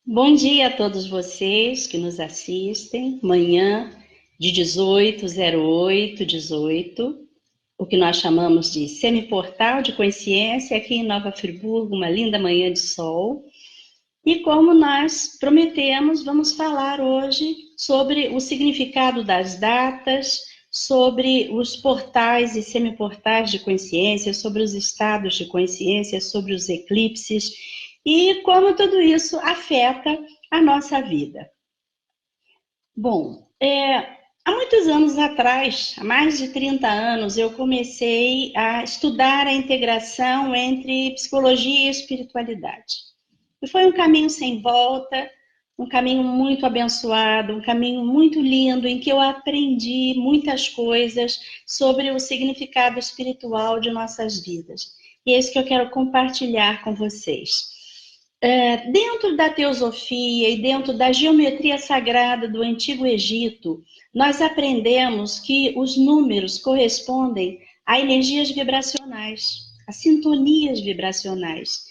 Bom dia a todos vocês que nos assistem. Manhã de 18:08, o que nós chamamos de semiportal de consciência aqui em Nova Friburgo, uma linda manhã de sol. E como nós prometemos, vamos falar hoje sobre o significado das datas, sobre os portais e semiportais de consciência, sobre os estados de consciência, sobre os eclipses e como tudo isso afeta a nossa vida. Bom, há muitos anos atrás, há mais de 30 anos, eu comecei a estudar a integração entre psicologia e espiritualidade. E foi um caminho sem volta, um caminho muito abençoado, um caminho muito lindo, em que eu aprendi muitas coisas sobre o significado espiritual de nossas vidas. E é isso que eu quero compartilhar com vocês. Dentro da teosofia e dentro da geometria sagrada do Antigo Egito, nós aprendemos que os números correspondem a energias vibracionais, a sintonias vibracionais.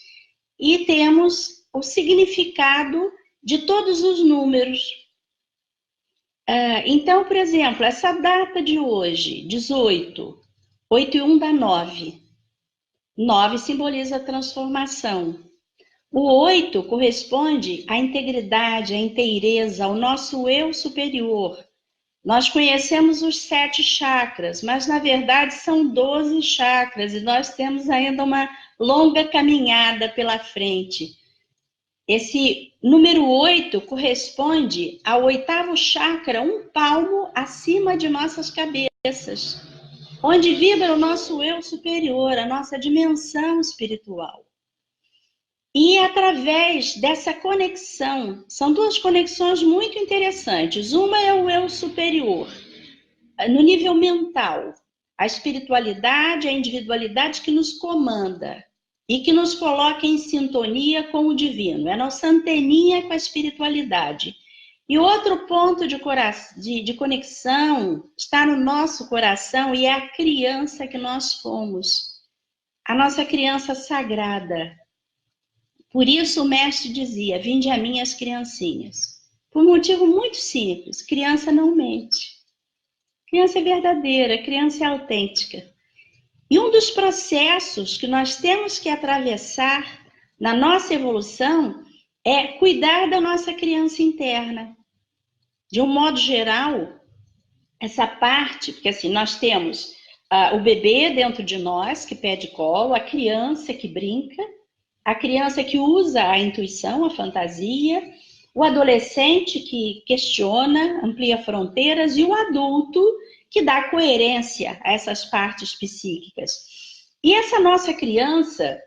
E temos o significado de todos os números. Então, por exemplo, essa data de hoje, 18, 8 e 1 dá 9. 9 simboliza a transformação. O 8 corresponde à integridade, à inteireza, ao nosso eu superior. Nós conhecemos os 7 chakras, mas na verdade são 12 chakras e nós temos ainda uma longa caminhada pela frente. Esse número 8 corresponde ao 8º chakra, um palmo acima de nossas cabeças, onde vibra o nosso eu superior, a nossa dimensão espiritual. E através dessa conexão, são duas conexões muito interessantes. Uma é o eu superior, no nível mental, a espiritualidade, a individualidade que nos comanda e que nos coloca em sintonia com o divino. É a nossa anteninha com a espiritualidade. E outro ponto de conexão está no nosso coração e é a criança que nós fomos, a nossa criança sagrada. Por isso o mestre dizia: vinde a mim as criancinhas. Por um motivo muito simples: criança não mente. Criança é verdadeira, criança é autêntica. E um dos processos que nós temos que atravessar na nossa evolução é cuidar da nossa criança interna. De um modo geral, essa parte, porque assim, nós temos o bebê dentro de nós, que pede colo, a criança que brinca, a criança que usa a intuição, a fantasia, o adolescente que questiona, amplia fronteiras e o adulto que dá coerência a essas partes psíquicas. E essa nossa criança,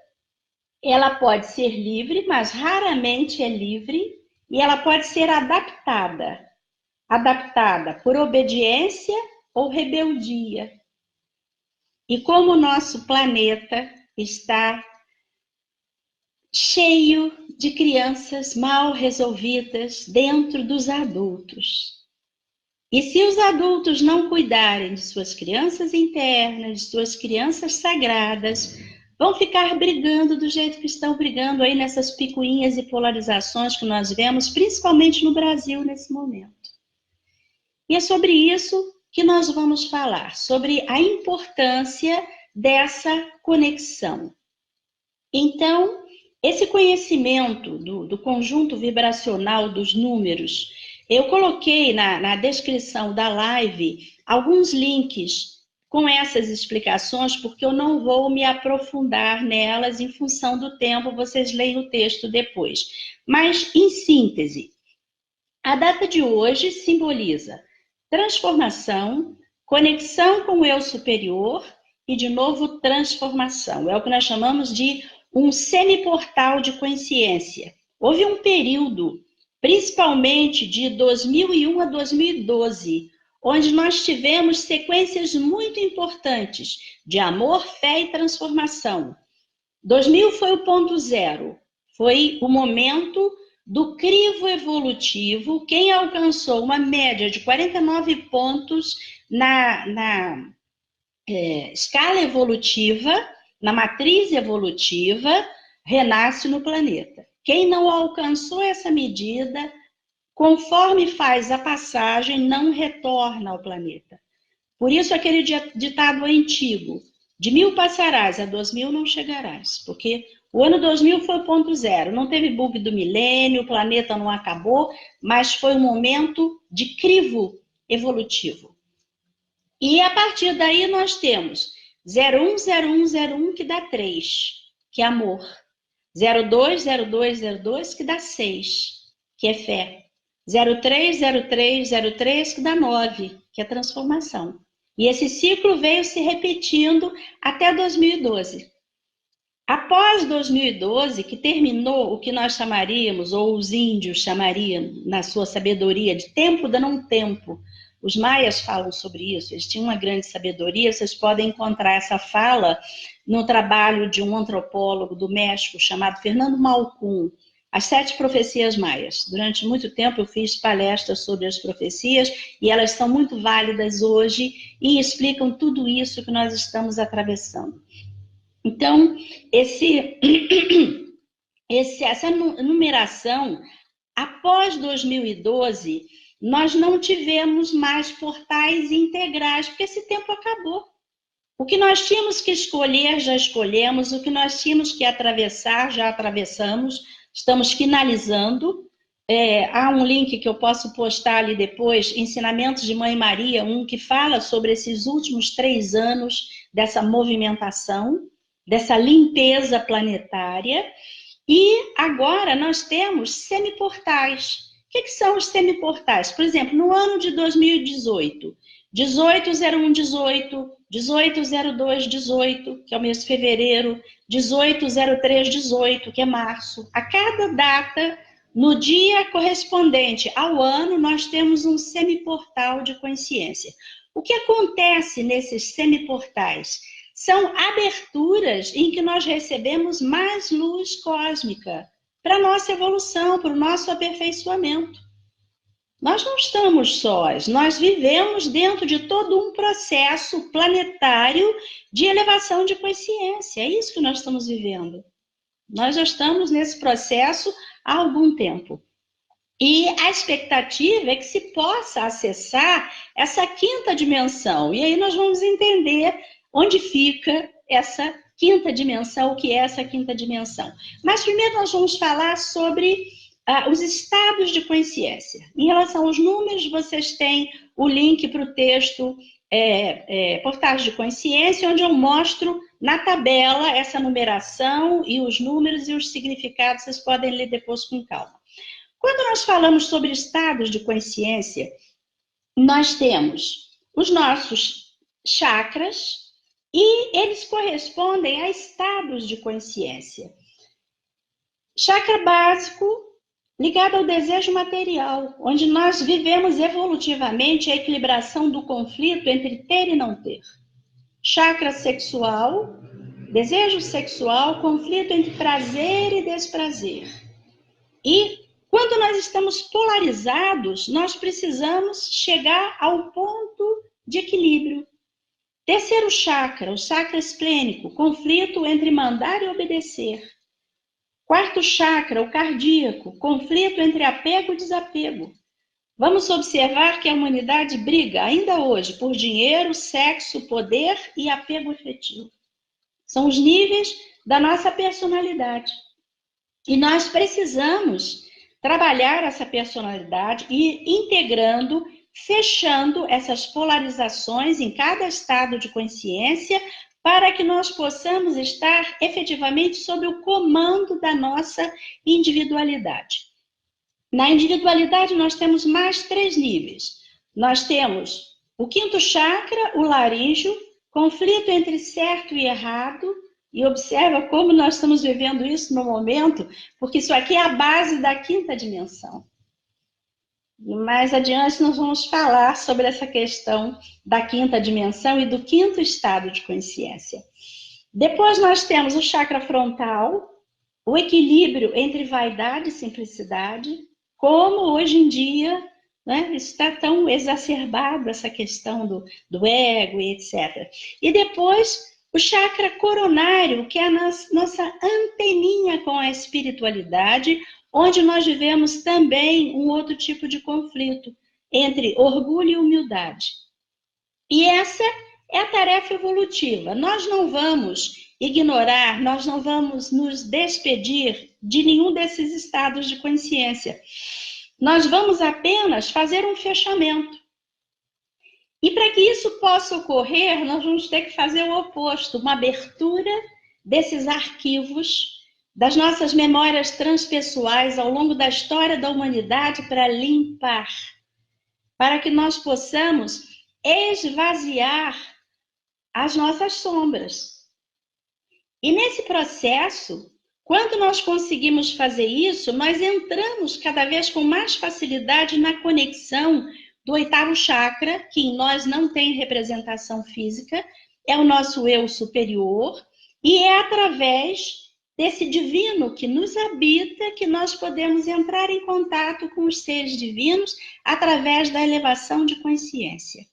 ela pode ser livre, mas raramente é livre, e ela pode ser adaptada por obediência ou rebeldia. E como o nosso planeta está cheio de crianças mal resolvidas dentro dos adultos. E se os adultos não cuidarem de suas crianças internas, de suas crianças sagradas, vão ficar brigando do jeito que estão brigando aí nessas picuinhas e polarizações que nós vemos, principalmente no Brasil nesse momento. E é sobre isso que nós vamos falar, sobre a importância dessa conexão. Então, esse conhecimento do conjunto vibracional dos números, eu coloquei na descrição da live alguns links com essas explicações, porque eu não vou me aprofundar nelas em função do tempo, vocês leem o texto depois. Mas, em síntese, a data de hoje simboliza transformação, conexão com o eu superior e, de novo, transformação. É o que nós chamamos de um semiportal de consciência. Houve um período, principalmente de 2001 a 2012, onde nós tivemos sequências muito importantes de amor, fé e transformação. 2000 foi o ponto zero, foi o momento do crivo evolutivo. Quem alcançou uma média de 49 pontos na escala evolutiva, na matriz evolutiva, renasce no planeta. Quem não alcançou essa medida, conforme faz a passagem, não retorna ao planeta. Por isso, aquele ditado antigo, de 1000 passarás, a 2000 não chegarás, porque o ano 2000 foi o ponto zero, não teve bug do milênio, o planeta não acabou, mas foi um momento de crivo evolutivo. E a partir daí nós temos 010101, que dá 3, que é amor. 020202, que dá 6, que é fé. 030303, que dá 9, que é transformação. E esse ciclo veio se repetindo até 2012. Após 2012, que terminou o que nós chamaríamos, ou os índios chamariam, na sua sabedoria, de tempo da não tempo. Os maias falam sobre isso, eles tinham uma grande sabedoria, vocês podem encontrar essa fala no trabalho de um antropólogo do México chamado Fernando Malcún, As 7 Profecias Maias. Durante muito tempo eu fiz palestras sobre as profecias e elas são muito válidas hoje e explicam tudo isso que nós estamos atravessando. Então, essa numeração, após 2012, nós não tivemos mais portais integrais, porque esse tempo acabou. O que nós tínhamos que escolher, já escolhemos. O que nós tínhamos que atravessar, já atravessamos. Estamos finalizando. Há um link que eu posso postar ali depois, Ensinamentos de Mãe Maria, que fala sobre esses últimos 3 anos dessa movimentação, dessa limpeza planetária. E agora nós temos semiportais. O que são os semiportais? Por exemplo, no ano de 2018, 180118, 180218, que é o mês de fevereiro, 180318, que é março. A cada data, no dia correspondente ao ano, nós temos um semiportal de consciência. O que acontece nesses semiportais? São aberturas em que nós recebemos mais luz cósmica para a nossa evolução, para o nosso aperfeiçoamento. Nós não estamos sós, nós vivemos dentro de todo um processo planetário de elevação de consciência. É isso que nós estamos vivendo. Nós já estamos nesse processo há algum tempo. E a expectativa é que se possa acessar essa 5ª dimensão. E aí nós vamos entender onde fica essa 5ª dimensão, o que é essa 5ª dimensão. Mas primeiro nós vamos falar sobre os estados de consciência. Em relação aos números, vocês têm o link para o texto Portais de Consciência, onde eu mostro na tabela essa numeração e os números e os significados, vocês podem ler depois com calma. Quando nós falamos sobre estados de consciência, nós temos os nossos chakras, e eles correspondem a estados de consciência. Chakra básico, ligado ao desejo material, onde nós vivemos evolutivamente a equilibração do conflito entre ter e não ter. Chakra sexual, desejo sexual, conflito entre prazer e desprazer. E quando nós estamos polarizados, nós precisamos chegar ao ponto de equilíbrio. Terceiro chakra, o chakra esplênico, conflito entre mandar e obedecer. Quarto chakra, o cardíaco, conflito entre apego e desapego. Vamos observar que a humanidade briga, ainda hoje, por dinheiro, sexo, poder e apego efetivo. São os níveis da nossa personalidade. E nós precisamos trabalhar essa personalidade e integrando, fechando essas polarizações em cada estado de consciência para que nós possamos estar efetivamente sob o comando da nossa individualidade. Na individualidade nós temos mais 3 níveis. Nós temos o 5º chakra, o laríngeo, conflito entre certo e errado, e observa como nós estamos vivendo isso no momento, porque isso aqui é a base da 5ª dimensão. E mais adiante nós vamos falar sobre essa questão da 5ª dimensão e do 5º estado de consciência. Depois nós temos o chakra frontal, o equilíbrio entre vaidade e simplicidade, como hoje em dia, né, está tão exacerbado essa questão do ego e etc. E depois O chakra coronário, que é a nossa anteninha com a espiritualidade, onde nós vivemos também um outro tipo de conflito entre orgulho e humildade. E essa é a tarefa evolutiva. Nós não vamos ignorar, nós não vamos nos despedir de nenhum desses estados de consciência. Nós vamos apenas fazer um fechamento. E para que isso possa ocorrer, nós vamos ter que fazer o oposto, uma abertura desses arquivos, das nossas memórias transpessoais ao longo da história da humanidade para limpar, para que nós possamos esvaziar as nossas sombras. E nesse processo, quando nós conseguimos fazer isso, nós entramos cada vez com mais facilidade na conexão do oitavo chakra, que em nós não tem representação física, é o nosso eu superior, e é através desse divino que nos habita que nós podemos entrar em contato com os seres divinos através da elevação de consciência.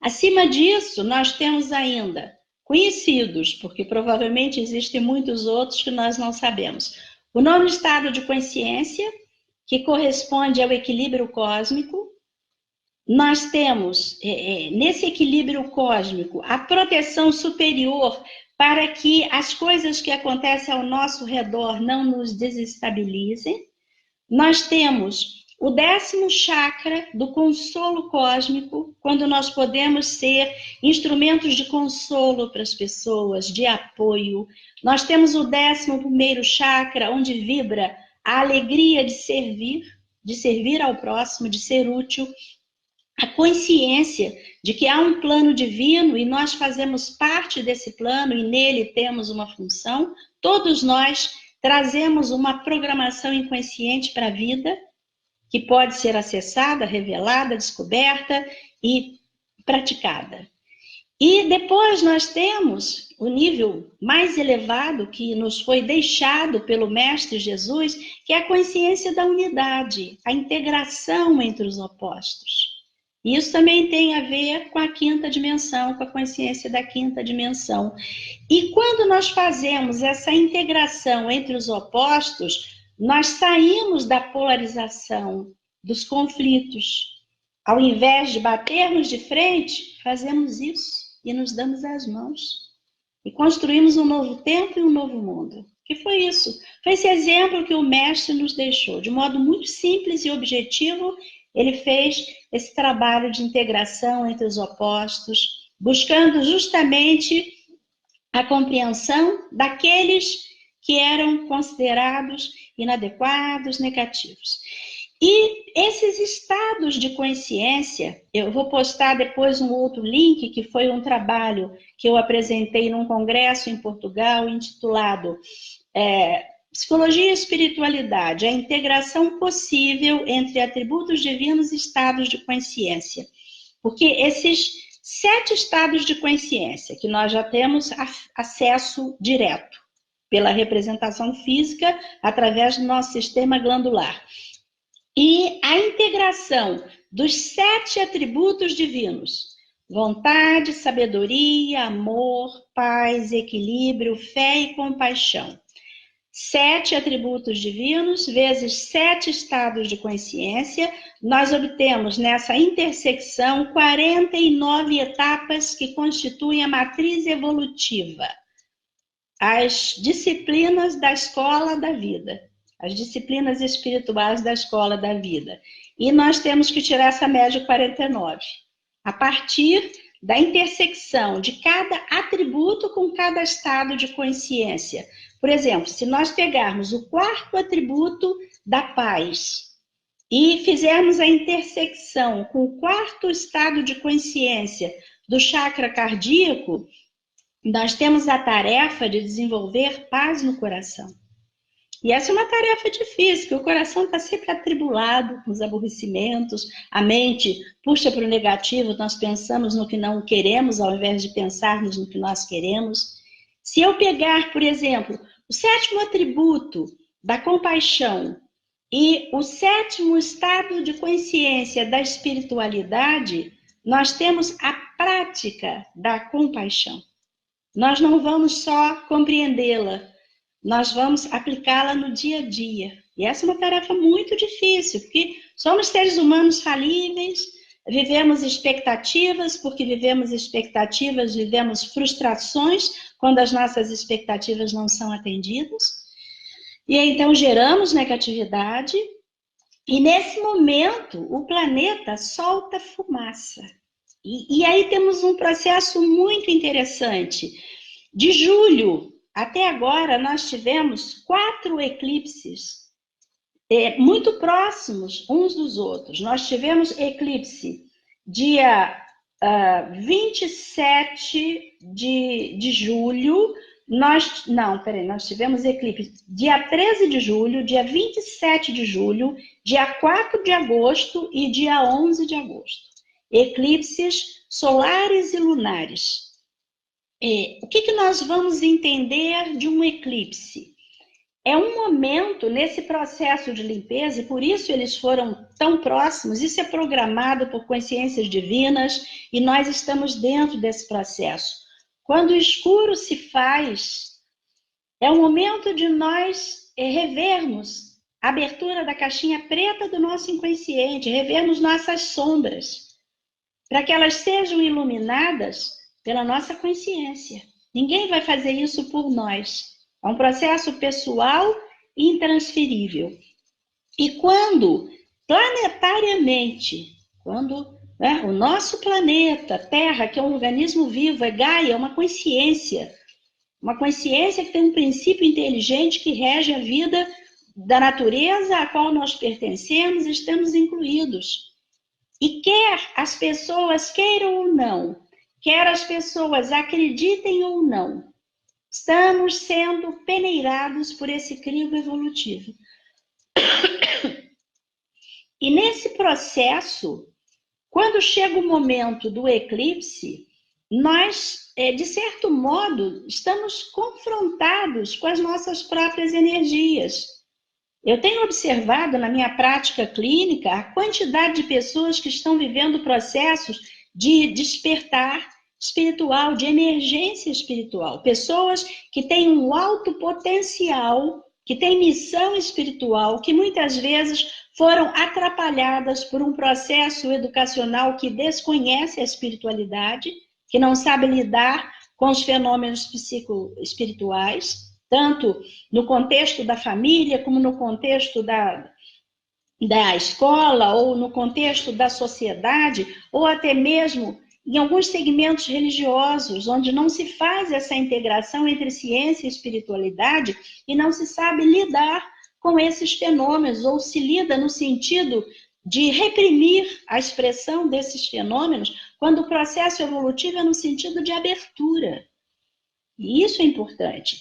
Acima disso, nós temos ainda conhecidos, porque provavelmente existem muitos outros que nós não sabemos. O nono estado de consciência, que corresponde ao equilíbrio cósmico. Nós temos, nesse equilíbrio cósmico, a proteção superior para que as coisas que acontecem ao nosso redor não nos desestabilizem. Nós temos o 10º chakra do consolo cósmico, quando nós podemos ser instrumentos de consolo para as pessoas, de apoio. Nós temos o 11º chakra, onde vibra a alegria de servir ao próximo, de ser útil. A consciência de que há um plano divino e nós fazemos parte desse plano e nele temos uma função. Todos nós trazemos uma programação inconsciente para a vida, que pode ser acessada, revelada, descoberta e praticada. E depois nós temos o nível mais elevado que nos foi deixado pelo Mestre Jesus, que é a consciência da unidade, a integração entre os opostos. Isso também tem a ver com a 5ª dimensão, com a consciência da 5ª dimensão. E quando nós fazemos essa integração entre os opostos, nós saímos da polarização, dos conflitos. Ao invés de batermos de frente, fazemos isso e nos damos as mãos. E construímos um novo tempo e um novo mundo. Que foi isso? Foi esse exemplo que o Mestre nos deixou. De modo muito simples e objetivo, ele fez esse trabalho de integração entre os opostos, buscando justamente a compreensão daqueles que eram considerados inadequados, negativos. E esses estados de consciência, eu vou postar depois um outro link, que foi um trabalho que eu apresentei num congresso em Portugal, intitulado Psicologia e Espiritualidade, a integração possível entre atributos divinos e estados de consciência. Porque esses 7 estados de consciência, que nós já temos acesso direto, pela representação física, através do nosso sistema glandular. E a integração dos 7 atributos divinos, vontade, sabedoria, amor, paz, equilíbrio, fé e compaixão. 7 atributos divinos, vezes 7 estados de consciência, nós obtemos nessa intersecção 49 etapas que constituem a matriz evolutiva. As disciplinas da escola da vida, as disciplinas espirituais da escola da vida. E nós temos que tirar essa média 49. A partir da intersecção de cada atributo com cada estado de consciência. Por exemplo, se nós pegarmos o 4º atributo da paz e fizermos a intersecção com o 4º estado de consciência do chakra cardíaco, nós temos a tarefa de desenvolver paz no coração. E essa é uma tarefa difícil, porque o coração está sempre atribulado com os aborrecimentos, a mente puxa para o negativo, nós pensamos no que não queremos, ao invés de pensarmos no que nós queremos. Se eu pegar, por exemplo, o 7º atributo da compaixão e o 7º estado de consciência da espiritualidade, nós temos a prática da compaixão. Nós não vamos só compreendê-la, nós vamos aplicá-la no dia a dia. E essa é uma tarefa muito difícil, porque somos seres humanos falíveis, vivemos expectativas, porque vivemos expectativas, vivemos frustrações quando as nossas expectativas não são atendidas. E então geramos negatividade, e nesse momento o planeta solta fumaça. E aí temos um processo muito interessante. De julho até agora, nós tivemos 4 eclipses muito próximos uns dos outros. Nós tivemos eclipse dia 27 de julho, nós tivemos eclipse dia 13 de julho, dia 27 de julho, dia 4 de agosto e dia 11 de agosto. Eclipses solares e lunares. O que nós vamos entender de um eclipse? É um momento nesse processo de limpeza, e por isso eles foram tão próximos, isso é programado por consciências divinas, e nós estamos dentro desse processo. Quando o escuro se faz, é o momento de nós revermos a abertura da caixinha preta do nosso inconsciente, revermos nossas sombras, para que elas sejam iluminadas pela nossa consciência. Ninguém vai fazer isso por nós. É um processo pessoal e intransferível. E quando, planetariamente, quando o nosso planeta, Terra, que é um organismo vivo, é Gaia, é uma consciência que tem um princípio inteligente que rege a vida da natureza a qual nós pertencemos, estamos incluídos. E quer as pessoas queiram ou não, quer as pessoas acreditem ou não, estamos sendo peneirados por esse crivo evolutivo. E nesse processo, quando chega o momento do eclipse, nós, de certo modo, estamos confrontados com as nossas próprias energias. Eu tenho observado na minha prática clínica a quantidade de pessoas que estão vivendo processos de despertar espiritual, de emergência espiritual. Pessoas que têm um alto potencial, que têm missão espiritual, que muitas vezes foram atrapalhadas por um processo educacional que desconhece a espiritualidade, que não sabe lidar com os fenômenos psicoespirituais, tanto no contexto da família, como no contexto da escola, ou no contexto da sociedade, ou até mesmo em alguns segmentos religiosos, onde não se faz essa integração entre ciência e espiritualidade e não se sabe lidar com esses fenômenos, ou se lida no sentido de reprimir a expressão desses fenômenos, quando o processo evolutivo é no sentido de abertura. E isso é importante.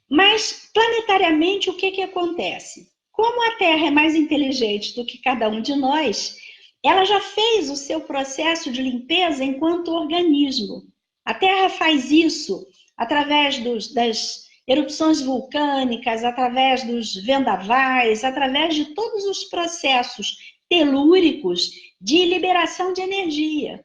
Mas, planetariamente, o que acontece? Como a Terra é mais inteligente do que cada um de nós, ela já fez o seu processo de limpeza enquanto organismo. A Terra faz isso através das erupções vulcânicas, através dos vendavais, através de todos os processos telúricos de liberação de energia.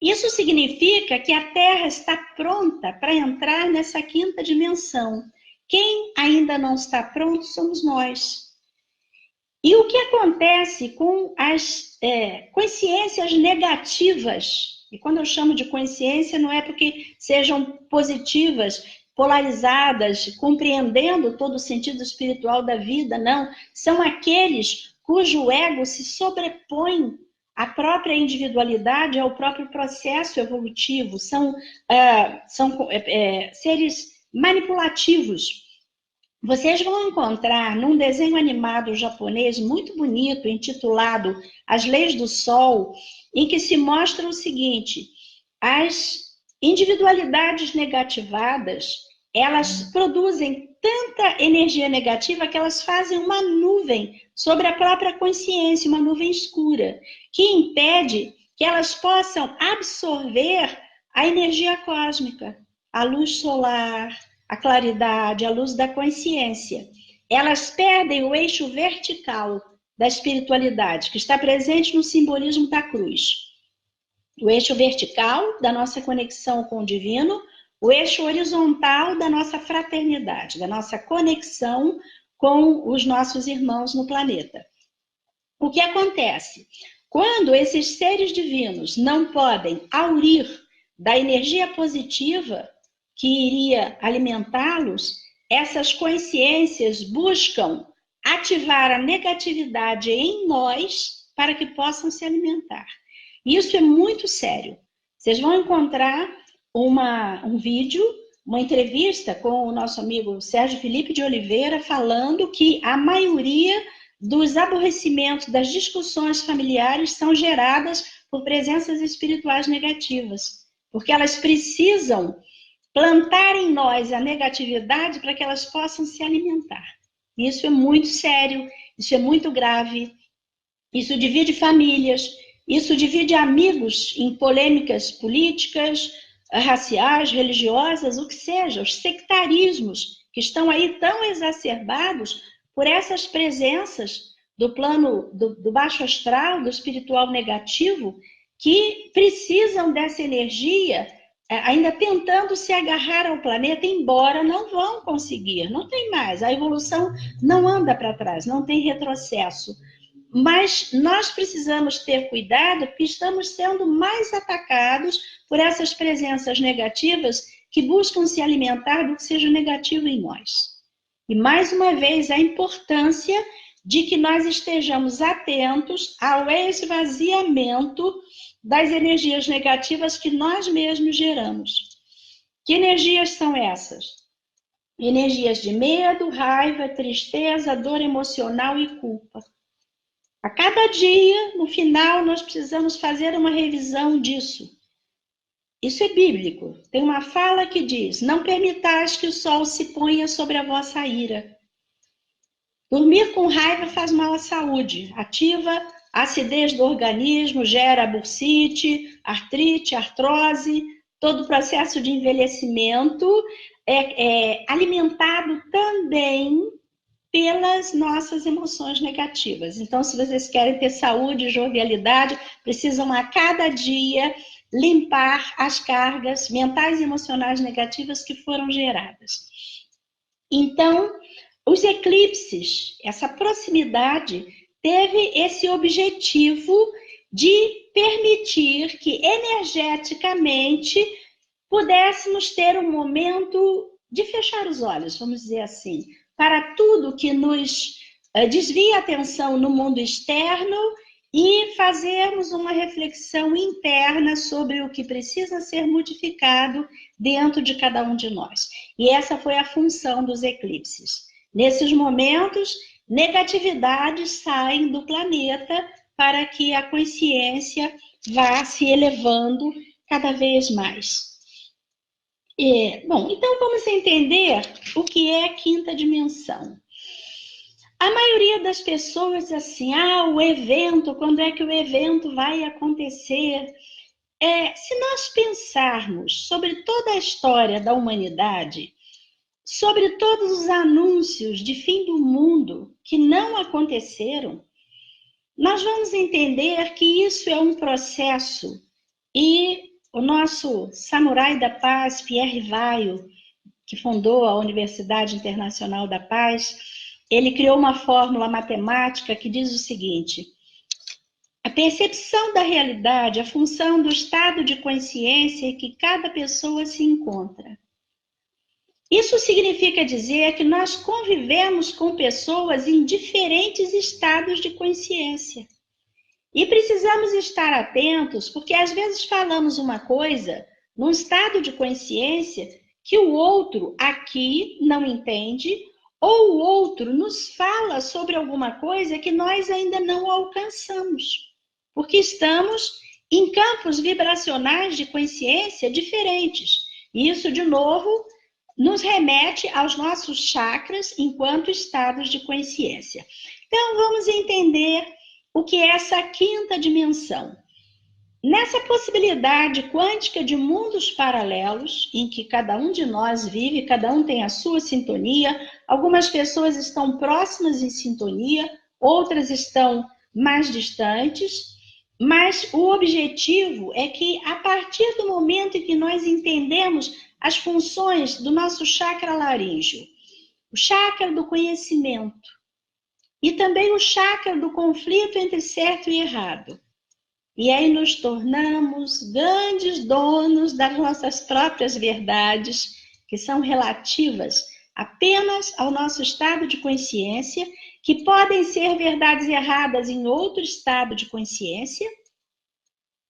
Isso significa que a Terra está pronta para entrar nessa quinta dimensão. Quem ainda não está pronto somos nós. E o que acontece com as consciências negativas? E quando eu chamo de consciência, não é porque sejam positivas, polarizadas, compreendendo todo o sentido espiritual da vida, não. São aqueles cujo ego se sobrepõe à própria individualidade, ao próprio processo evolutivo. São seres manipulativos. Vocês vão encontrar num desenho animado japonês muito bonito, intitulado As Leis do Sol, em que se mostra o seguinte: as individualidades negativadas, elas produzem tanta energia negativa que elas fazem uma nuvem sobre a própria consciência, uma nuvem escura, que impede que elas possam absorver a energia cósmica, a luz solar, a claridade, a luz da consciência. Elas perdem o eixo vertical da espiritualidade, que está presente no simbolismo da cruz. O eixo vertical da nossa conexão com o divino, o eixo horizontal da nossa fraternidade, da nossa conexão com os nossos irmãos no planeta. O que acontece? Quando esses seres divinos não podem aurir da energia positiva que iria alimentá-los, essas consciências buscam ativar a negatividade em nós para que possam se alimentar. Isso é muito sério. Vocês vão encontrar um vídeo, uma entrevista com o nosso amigo Sérgio Felipe de Oliveira, falando que a maioria dos aborrecimentos, das discussões familiares são geradas por presenças espirituais negativas, porque elas precisam plantar em nós a negatividade para que elas possam se alimentar. Isso é muito sério, isso é muito grave, isso divide famílias, isso divide amigos em polêmicas políticas, raciais, religiosas, o que seja, os sectarismos que estão aí tão exacerbados por essas presenças do plano do baixo astral, do espiritual negativo, que precisam dessa energia, ainda tentando se agarrar ao planeta, embora não vão conseguir, não tem mais, a evolução não anda para trás, não tem retrocesso. Mas nós precisamos ter cuidado, porque estamos sendo mais atacados por essas presenças negativas que buscam se alimentar do que seja negativo em nós. E, mais uma vez, a importância de que nós estejamos atentos ao esvaziamento das energias negativas que nós mesmos geramos. Que energias são essas? Energias de medo, raiva, tristeza, dor emocional e culpa. A cada dia, no final, nós precisamos fazer uma revisão disso. Isso é bíblico. Tem uma fala que diz: não permitais que o sol se ponha sobre a vossa ira. Dormir com raiva faz mal à saúde, ativa a acidez do organismo, gera bursite, artrite, artrose, todo o processo de envelhecimento é alimentado também pelas nossas emoções negativas. Então, se vocês querem ter saúde e jovialidade, precisam a cada dia limpar as cargas mentais e emocionais negativas que foram geradas. Então, os eclipses, essa proximidade, teve esse objetivo de permitir que energeticamente pudéssemos ter um momento de fechar os olhos, vamos dizer assim, para tudo que nos desvia a atenção no mundo externo e fazermos uma reflexão interna sobre o que precisa ser modificado dentro de cada um de nós. E essa foi a função dos eclipses. Nesses momentos, negatividades saem do planeta para que a consciência vá se elevando cada vez mais. Bom, então vamos entender o que é a quinta dimensão. A maioria das pessoas diz assim, o evento, quando é que o evento vai acontecer? Se nós pensarmos sobre toda a história da humanidade, sobre todos os anúncios de fim do mundo que não aconteceram, nós vamos entender que isso é um processo. E o nosso samurai da paz, Pierre Vaillant, que fundou a Universidade Internacional da Paz, ele criou uma fórmula matemática que diz o seguinte: a percepção da realidade, a função do estado de consciência em que cada pessoa se encontra. Isso significa dizer que nós convivemos com pessoas em diferentes estados de consciência. E precisamos estar atentos, porque às vezes falamos uma coisa num estado de consciência que o outro aqui não entende, ou o outro nos fala sobre alguma coisa que nós ainda não alcançamos, porque estamos em campos vibracionais de consciência diferentes. E isso, de novo, nos remete aos nossos chakras enquanto estados de consciência. Então, vamos entender o que é essa quinta dimensão. Nessa possibilidade quântica de mundos paralelos, em que cada um de nós vive, cada um tem a sua sintonia, algumas pessoas estão próximas em sintonia, outras estão mais distantes, Mas o objetivo é que, a partir do momento em que nós entendemos as funções do nosso chakra laríngeo, o chakra do conhecimento e também o chakra do conflito entre certo e errado, e aí nos tornamos grandes donos das nossas próprias verdades, que são relativas apenas ao nosso estado de consciência, que podem ser verdades erradas em outro estado de consciência.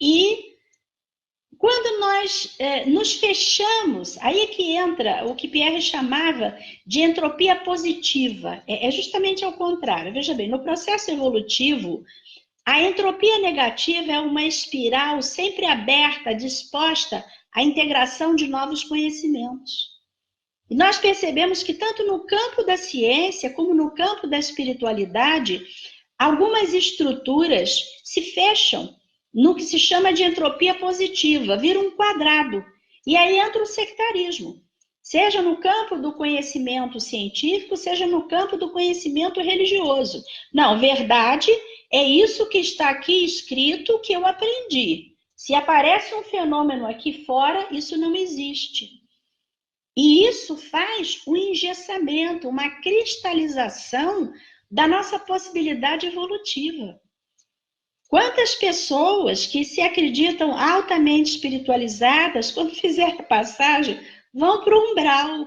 E quando nós nos fechamos, aí é que entra o que Pierre chamava de entropia positiva. É justamente ao contrário. Veja bem, no processo evolutivo, a entropia negativa é uma espiral sempre aberta, disposta à integração de novos conhecimentos. E nós percebemos que tanto no campo da ciência como no campo da espiritualidade, algumas estruturas se fecham no que se chama de entropia positiva, vira um quadrado. E aí entra o sectarismo, seja no campo do conhecimento científico, seja no campo do conhecimento religioso. Não, verdade é isso que está aqui escrito, que eu aprendi. Se aparece um fenômeno aqui fora, isso não existe. E isso faz um engessamento, uma cristalização da nossa possibilidade evolutiva. Quantas pessoas que se acreditam altamente espiritualizadas, quando fizer a passagem, vão para o umbral,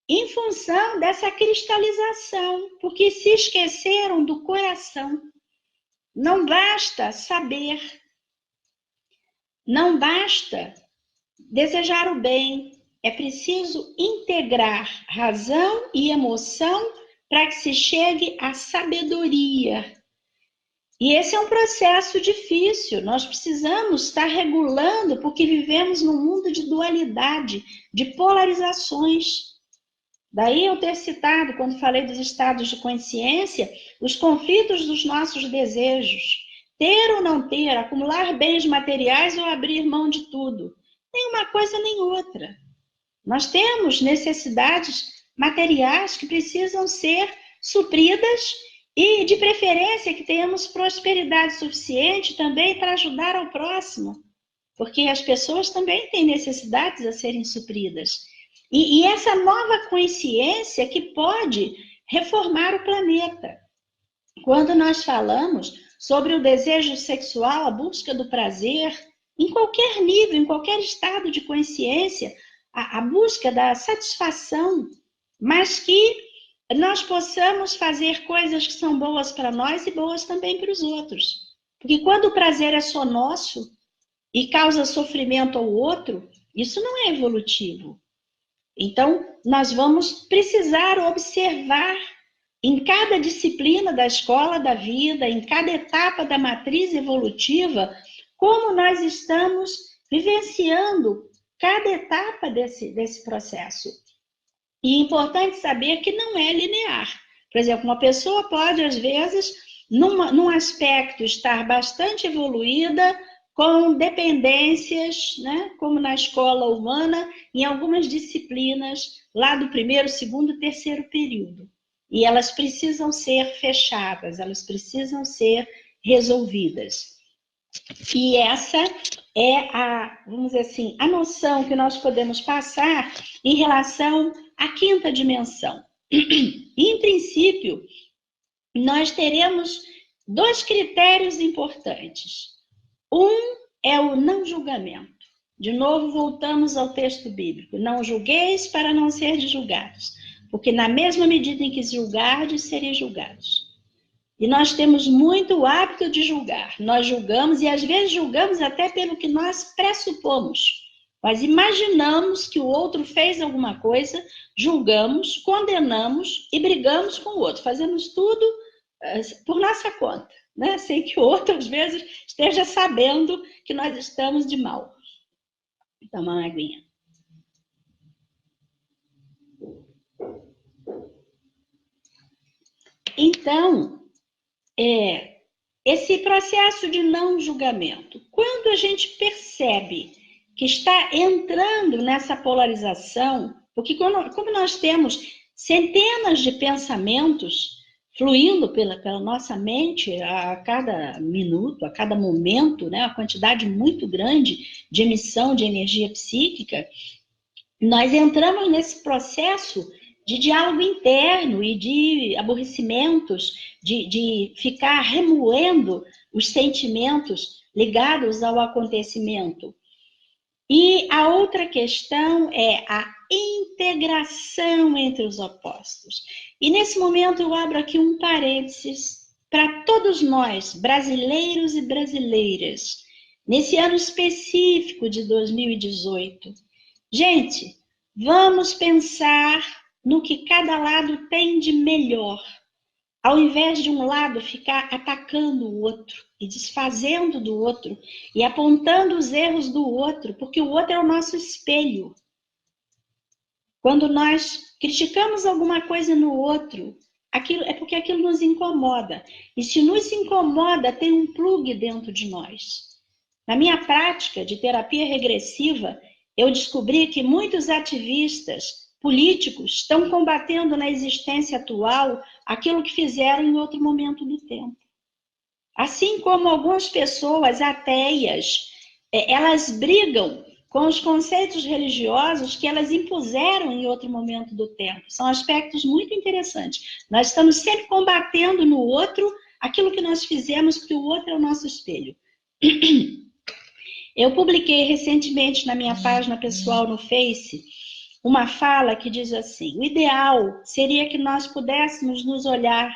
em função dessa cristalização, porque se esqueceram do coração. Não basta saber, não basta desejar o bem, é preciso integrar razão e emoção para que se chegue à sabedoria. E esse é um processo difícil, nós precisamos estar regulando, porque vivemos num mundo de dualidade, de polarizações. Daí eu ter citado, quando falei dos estados de consciência, os conflitos dos nossos desejos. Ter ou não ter, acumular bens materiais ou abrir mão de tudo. Nem uma coisa nem outra. Nós temos necessidades materiais que precisam ser supridas e, de preferência, que tenhamos prosperidade suficiente também para ajudar ao próximo, porque as pessoas também têm necessidades a serem supridas. E essa nova consciência que pode reformar o planeta. Quando nós falamos sobre o desejo sexual, a busca do prazer, em qualquer nível, em qualquer estado de consciência, a busca da satisfação, mas que nós possamos fazer coisas que são boas para nós e boas também para os outros. Porque quando o prazer é só nosso e causa sofrimento ao outro, isso não é evolutivo. Então, nós vamos precisar observar em cada disciplina da escola da vida, em cada etapa da matriz evolutiva, como nós estamos vivenciando cada etapa desse processo. E é importante saber que não é linear. Por exemplo, uma pessoa pode, às vezes, num aspecto, estar bastante evoluída, com dependências, né, como na escola humana, em algumas disciplinas, lá do primeiro, segundo, terceiro período. E elas precisam ser fechadas, elas precisam ser resolvidas. E essa é vamos dizer assim, a noção que nós podemos passar em relação à quinta dimensão. Em princípio, nós teremos dois critérios importantes. Um é o não julgamento. De novo, voltamos ao texto bíblico. Não julgueis para não seres julgados, porque na mesma medida em que julgardes, sereis julgados. E nós temos muito o hábito de julgar. Nós julgamos e às vezes julgamos até pelo que nós pressupomos. Nós imaginamos que o outro fez alguma coisa, julgamos, condenamos e brigamos com o outro. Fazemos tudo por nossa conta, né? Sem que o outro, às vezes, esteja sabendo que nós estamos de mal. Toma uma aguinha. Então, esse processo de não julgamento, quando a gente percebe que está entrando nessa polarização, porque como nós temos centenas de pensamentos fluindo pela nossa mente a cada minuto, a cada momento, né, uma quantidade muito grande de emissão de energia psíquica, nós entramos nesse processo de diálogo interno e de aborrecimentos, de ficar remoendo os sentimentos ligados ao acontecimento. E a outra questão é a integração entre os opostos. E nesse momento eu abro aqui um parênteses para todos nós, brasileiros e brasileiras, nesse ano específico de 2018. Gente, vamos pensar no que cada lado tem de melhor. Ao invés de um lado ficar atacando o outro e desfazendo do outro e apontando os erros do outro, porque o outro é o nosso espelho. Quando nós criticamos alguma coisa no outro, aquilo é porque aquilo nos incomoda. E se nos incomoda, tem um plug dentro de nós. Na minha prática de terapia regressiva, eu descobri que muitos ativistas políticos estão combatendo na existência atual aquilo que fizeram em outro momento do tempo. Assim como algumas pessoas ateias, elas brigam com os conceitos religiosos que elas impuseram em outro momento do tempo. São aspectos muito interessantes. Nós estamos sempre combatendo no outro aquilo que nós fizemos, porque o outro é o nosso espelho. Eu publiquei recentemente na minha página pessoal no Face uma fala que diz assim: o ideal seria que nós pudéssemos nos olhar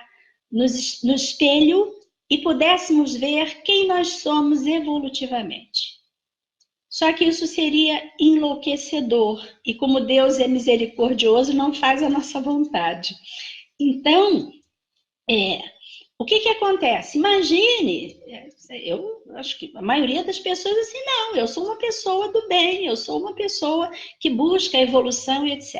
no espelho e pudéssemos ver quem nós somos evolutivamente. Só que isso seria enlouquecedor, e como Deus é misericordioso, não faz a nossa vontade. Então, o que acontece? Imagine, eu acho que a maioria das pessoas assim, não, eu sou uma pessoa do bem, eu sou uma pessoa que busca a evolução e etc.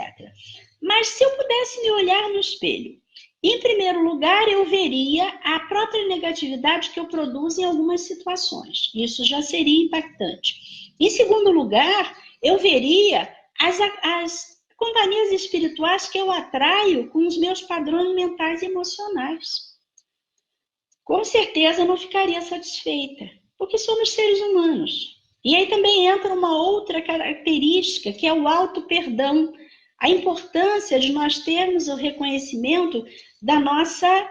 Mas se eu pudesse me olhar no espelho, em primeiro lugar, eu veria a própria negatividade que eu produzo em algumas situações. Isso já seria impactante. Em segundo lugar, eu veria as companhias espirituais que eu atraio com os meus padrões mentais e emocionais. Com certeza eu não ficaria satisfeita, porque somos seres humanos. E aí também entra uma outra característica, que é o auto-perdão, a importância de nós termos o reconhecimento da nossa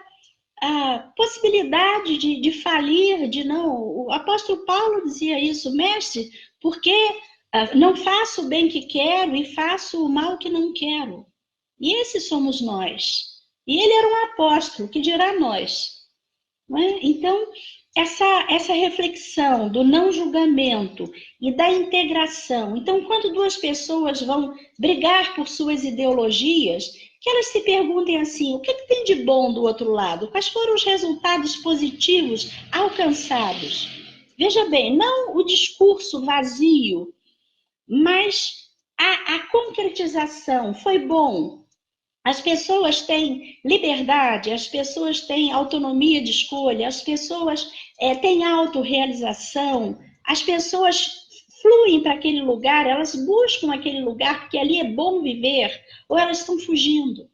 possibilidade de falir, de não... O apóstolo Paulo dizia isso: mestre, porque não faço o bem que quero e faço o mal que não quero. E esses somos nós. E ele era um apóstolo, que dirá nós? Não é? Então, essa reflexão do não julgamento e da integração. Então, quando duas pessoas vão brigar por suas ideologias, que elas se perguntem assim: o que tem de bom do outro lado? Quais foram os resultados positivos alcançados? Veja bem, não o discurso vazio, mas a concretização foi bom. As pessoas têm liberdade, as pessoas têm autonomia de escolha, as pessoas têm autorrealização, as pessoas fluem para aquele lugar, elas buscam aquele lugar porque ali é bom viver, ou elas estão fugindo.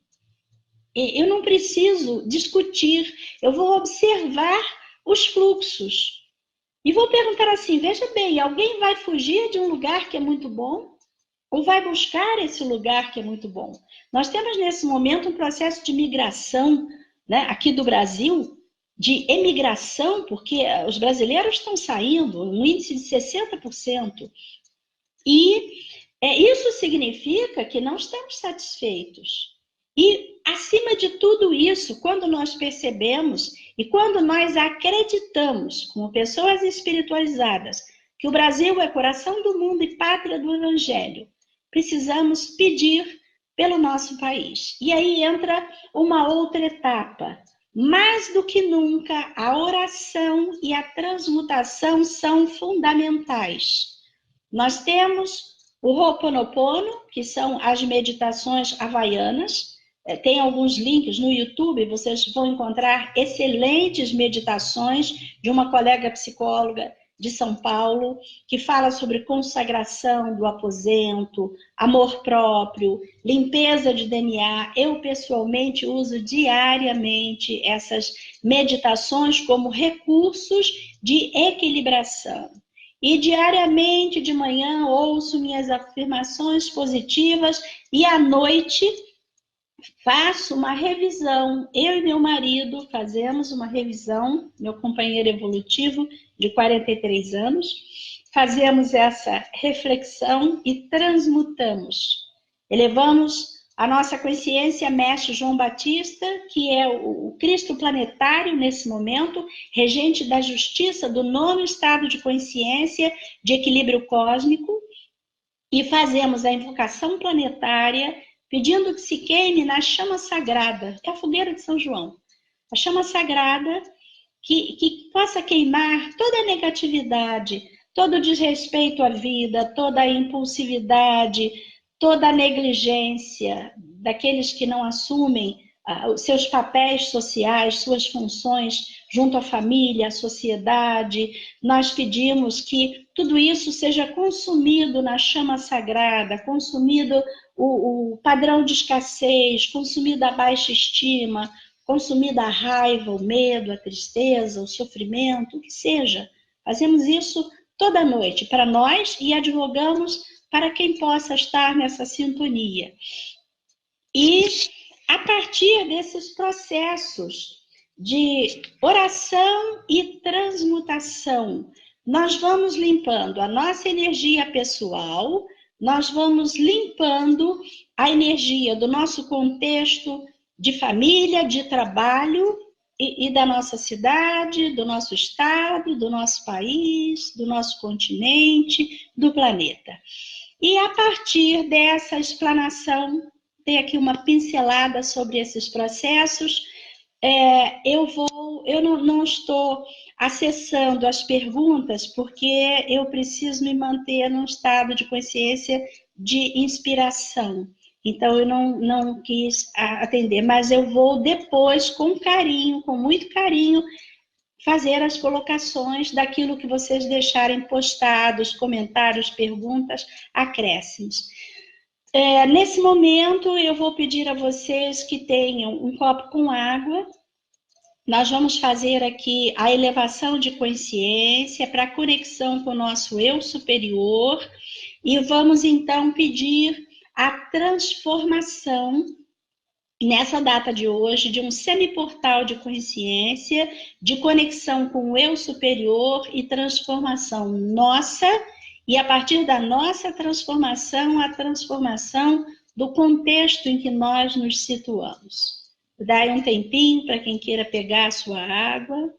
Eu não preciso discutir, eu vou observar os fluxos. E vou perguntar assim: veja bem, alguém vai fugir de um lugar que é muito bom? Ou vai buscar esse lugar que é muito bom? Nós temos nesse momento um processo de migração, né, aqui do Brasil, de emigração, porque os brasileiros estão saindo, um índice de 60%. E isso significa que não estamos satisfeitos. E, acima de tudo isso, quando nós percebemos e quando nós acreditamos, como pessoas espiritualizadas, que o Brasil é coração do mundo e pátria do Evangelho, precisamos pedir pelo nosso país. E aí entra uma outra etapa. Mais do que nunca, a oração e a transmutação são fundamentais. Nós temos o Ho'oponopono, que são as meditações havaianas. Tem alguns links no YouTube, vocês vão encontrar excelentes meditações de uma colega psicóloga de São Paulo, que fala sobre consagração do aposento, amor próprio, limpeza de DNA. Eu, pessoalmente, uso diariamente essas meditações como recursos de equilibração. E diariamente, de manhã, ouço minhas afirmações positivas e à noite faço uma revisão. Eu e meu marido fazemos uma revisão, meu companheiro evolutivo de 43 anos, fazemos essa reflexão e transmutamos. Elevamos a nossa consciência, Mestre João Batista, que é o Cristo planetário nesse momento, regente da justiça, do nono estado de consciência, de equilíbrio cósmico, e fazemos a invocação planetária, pedindo que se queime na chama sagrada, é a fogueira de São João, a chama sagrada que possa queimar toda a negatividade, todo o desrespeito à vida, toda a impulsividade, toda a negligência daqueles que não assumem os seus papéis sociais, suas funções junto à família, à sociedade. Nós pedimos que tudo isso seja consumido na chama sagrada, consumido o padrão de escassez, consumido a baixa estima, consumida a raiva, o medo, a tristeza, o sofrimento, o que seja. Fazemos isso toda noite para nós e advogamos para quem possa estar nessa sintonia. E a partir desses processos de oração e transmutação, nós vamos limpando a nossa energia pessoal, nós vamos limpando a energia do nosso contexto de família, de trabalho e da nossa cidade, do nosso estado, do nosso país, do nosso continente, do planeta. E a partir dessa explanação, tem aqui uma pincelada sobre esses processos, eu não estou acessando as perguntas porque eu preciso me manter num estado de consciência de inspiração. Então, eu não quis atender, mas eu vou depois, com carinho, com muito carinho, fazer as colocações daquilo que vocês deixarem postados, comentários, perguntas, acréscimos. Nesse momento, eu vou pedir a vocês que tenham um copo com água. Nós vamos fazer aqui a elevação de consciência para a conexão com o nosso eu superior e vamos então pedir a transformação nessa data de hoje de um semiportal de consciência, de conexão com o eu superior e transformação nossa, e a partir da nossa transformação, a transformação do contexto em que nós nos situamos. Dá aí um tempinho para quem queira pegar a sua água.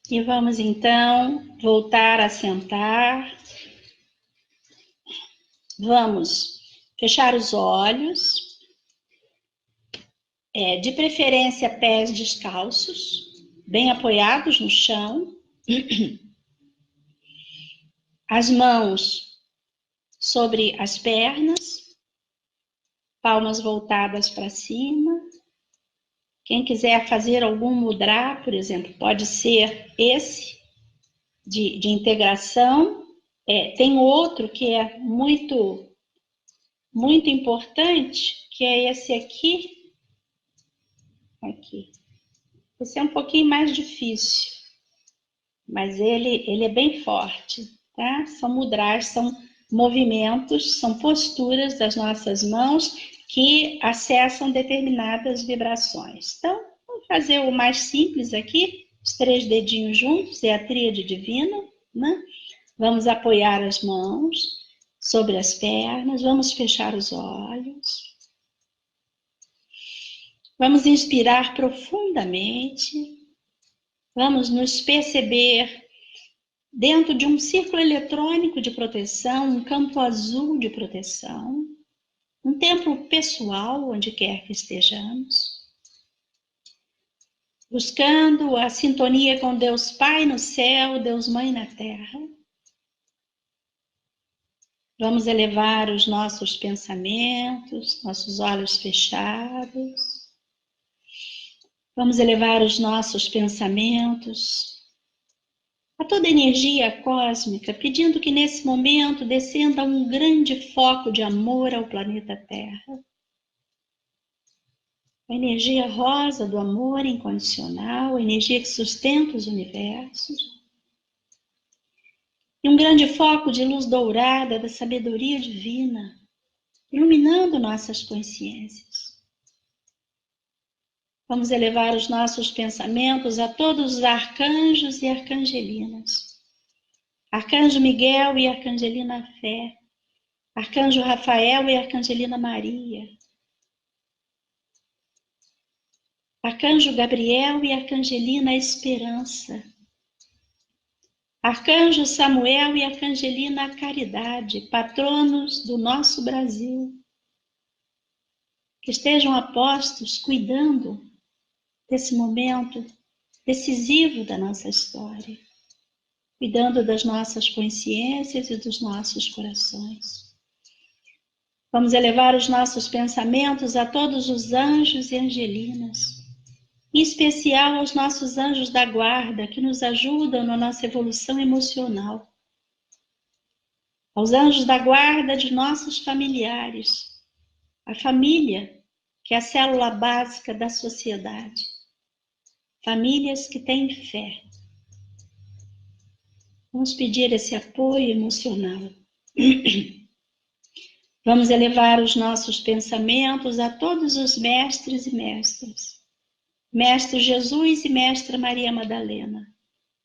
E vamos então voltar a sentar. Vamos fechar os olhos. De preferência pés descalços, bem apoiados no chão. As mãos sobre as pernas, palmas voltadas para cima. Quem quiser fazer algum mudra, por exemplo, pode ser esse de integração. Tem outro que é muito, muito importante, que é esse aqui. Aqui. Esse é um pouquinho mais difícil, mas ele é bem forte, tá? São mudras, são movimentos, são posturas das nossas mãos que acessam determinadas vibrações. Então, vamos fazer o mais simples aqui, os 3 dedinhos juntos, é a tríade divina, né? Vamos apoiar as mãos sobre as pernas, vamos fechar os olhos. Vamos inspirar profundamente, vamos nos perceber dentro de um círculo eletrônico de proteção, um campo azul de proteção, um templo pessoal, onde quer que estejamos, buscando a sintonia com Deus Pai no céu, Deus Mãe na terra. Vamos elevar os nossos pensamentos, nossos olhos fechados. Vamos elevar os nossos pensamentos a toda energia cósmica, pedindo que nesse momento descenda um grande foco de amor ao planeta Terra. A energia rosa do amor incondicional, a energia que sustenta os universos. E um grande foco de luz dourada da sabedoria divina, iluminando nossas consciências. Vamos elevar os nossos pensamentos a todos os arcanjos e arcangelinas. Arcanjo Miguel e Arcangelina Fé. Arcanjo Rafael e Arcangelina Maria. Arcanjo Gabriel e Arcangelina Esperança. Arcanjo Samuel e Arcangelina Caridade, patronos do nosso Brasil. Que estejam apostos, cuidando desse momento decisivo da nossa história, cuidando das nossas consciências e dos nossos corações. Vamos elevar os nossos pensamentos a todos os anjos e angelinas, em especial aos nossos anjos da guarda, que nos ajudam na nossa evolução emocional, aos anjos da guarda de nossos familiares, a família, que é a célula básica da sociedade. Famílias que têm fé. Vamos pedir esse apoio emocional. Vamos elevar os nossos pensamentos a todos os mestres e mestras. Mestre Jesus e Mestra Maria Madalena.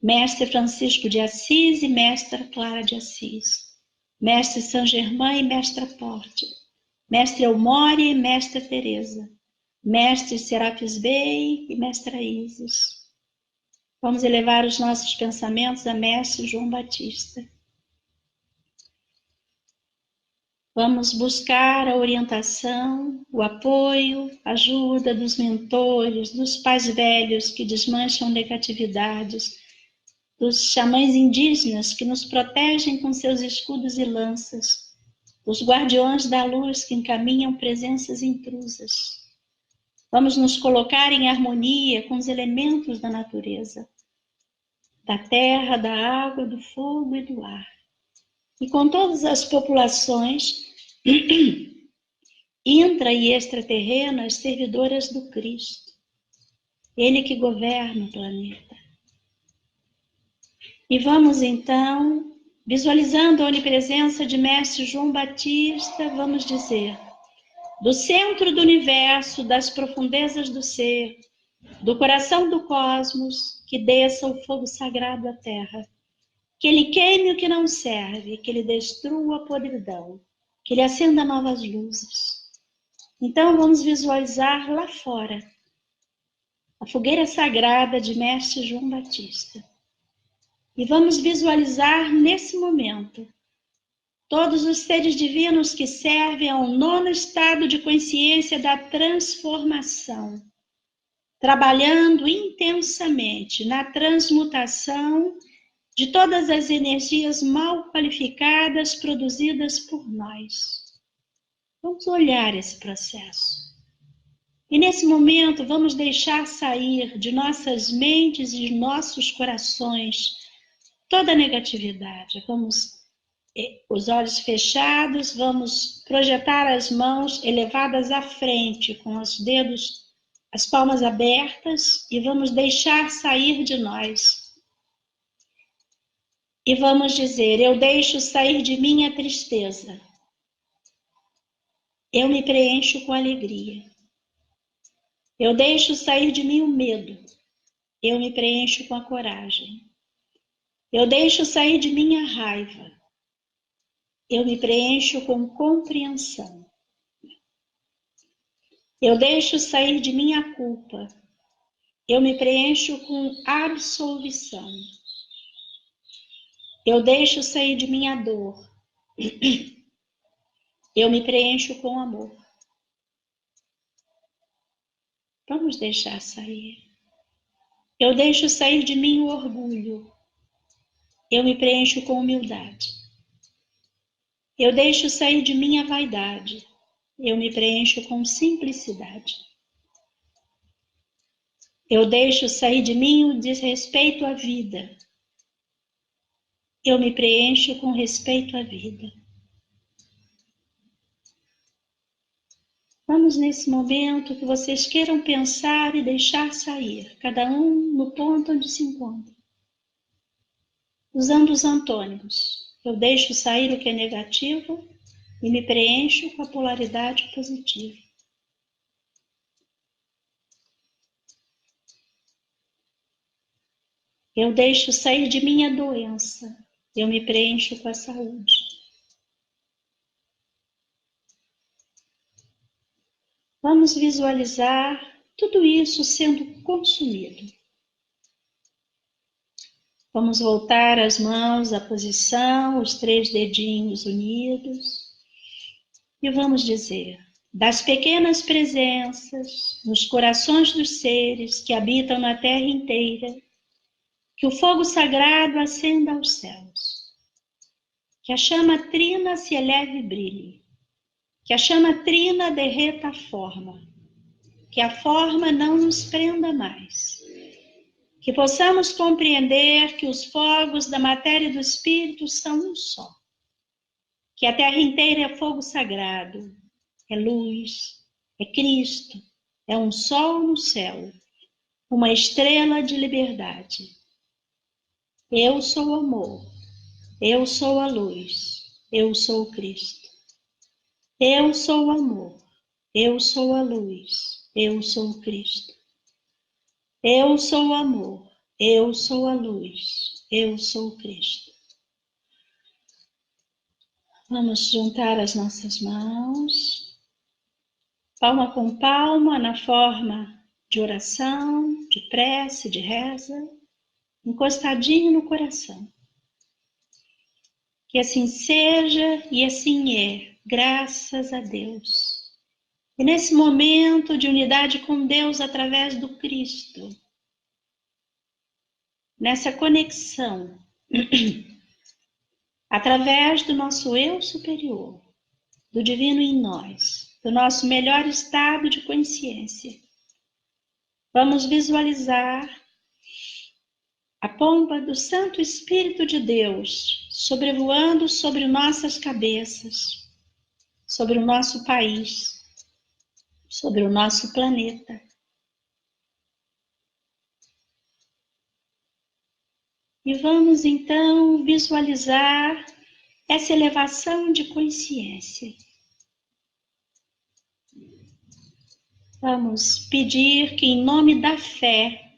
Mestre Francisco de Assis e Mestra Clara de Assis. Mestre São Germain e Mestra Porte. Mestre Elmória e Mestra Teresa. Mestre Serapis Bey e Mestra Isis. Vamos elevar os nossos pensamentos a Mestre João Batista. Vamos buscar a orientação, o apoio, a ajuda dos mentores, dos pais velhos que desmancham negatividades, dos xamãs indígenas que nos protegem com seus escudos e lanças, dos guardiões da luz que encaminham presenças intrusas. Vamos nos colocar em harmonia com os elementos da natureza, da terra, da água, do fogo e do ar. E com todas as populações intra- e extraterrenas servidoras do Cristo. Ele que governa o planeta. E vamos então, visualizando a onipresença de Mestre João Batista, vamos dizer: do centro do universo, das profundezas do ser, do coração do cosmos, que desça o fogo sagrado à terra, que ele queime o que não serve, que ele destrua a podridão, que ele acenda novas luzes. Então vamos visualizar lá fora a fogueira sagrada de Mestre João Batista. E vamos visualizar nesse momento todos os seres divinos que servem ao nono estado de consciência da transformação, trabalhando intensamente na transmutação de todas as energias mal qualificadas produzidas por nós. Vamos olhar esse processo. E nesse momento vamos deixar sair de nossas mentes e de nossos corações toda a negatividade. Vamos, os olhos fechados, vamos projetar as mãos elevadas à frente, com os dedos, as palmas abertas, e vamos deixar sair de nós. E vamos dizer: eu deixo sair de mim a tristeza. Eu me preencho com alegria. Eu deixo sair de mim o medo. Eu me preencho com a coragem. Eu deixo sair de mim a raiva. Eu me preencho com compreensão. Eu deixo sair de mim a culpa. Eu me preencho com absolvição. Eu deixo sair de mim a dor. Eu me preencho com amor. Vamos deixar sair. Eu deixo sair de mim o orgulho. Eu me preencho com humildade. Eu deixo sair de mim a vaidade. Eu me preencho com simplicidade. Eu deixo sair de mim o desrespeito à vida. Eu me preencho com respeito à vida. Vamos nesse momento que vocês queiram pensar e deixar sair, cada um no ponto onde se encontra. Usando os antônimos. Eu deixo sair o que é negativo e me preencho com a polaridade positiva. Eu deixo sair de mim a doença. Eu me preencho com a saúde. Vamos visualizar tudo isso sendo consumido. Vamos voltar as mãos à posição, os 3 dedinhos unidos. E vamos dizer: das pequenas presenças nos corações dos seres que habitam na terra inteira, que o fogo sagrado acenda aos céus, que a chama trina se eleve e brilhe, que a chama trina derreta a forma, que a forma não nos prenda mais, que possamos compreender que os fogos da matéria e do espírito são um só, que a terra inteira é fogo sagrado, é luz, é Cristo, é um sol no céu, uma estrela de liberdade. Eu sou o amor, eu sou a luz, eu sou o Cristo. Eu sou o amor, eu sou a luz, eu sou o Cristo. Eu sou o amor, eu sou a luz, eu sou o Cristo. Vamos juntar as nossas mãos, palma com palma, na forma de oração, de prece, de reza, encostadinho no coração. Que assim seja e assim é, graças a Deus. E nesse momento de unidade com Deus através do Cristo, nessa conexão, através do nosso eu superior, do divino em nós, do nosso melhor estado de consciência, vamos visualizar a pomba do Santo Espírito de Deus sobrevoando sobre nossas cabeças, sobre o nosso país, sobre o nosso planeta. E vamos então visualizar essa elevação de consciência. Vamos pedir que, em nome da fé,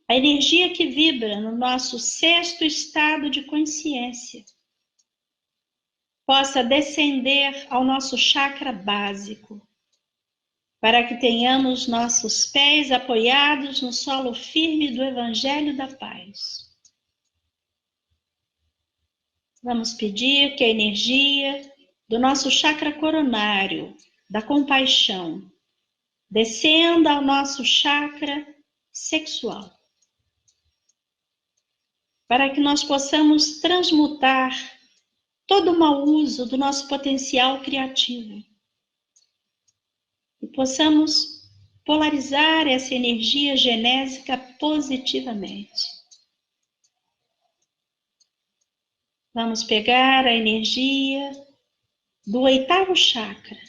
a energia que vibra no nosso 6º estado de consciência possa descender ao nosso chakra básico, para que tenhamos nossos pés apoiados no solo firme do Evangelho da Paz. Vamos pedir que a energia do nosso chakra coronário, da compaixão, descenda ao nosso chakra sexual, para que nós possamos transmutar todo o mau uso do nosso potencial criativo e possamos polarizar essa energia genésica positivamente. Vamos pegar a energia do 8º chakra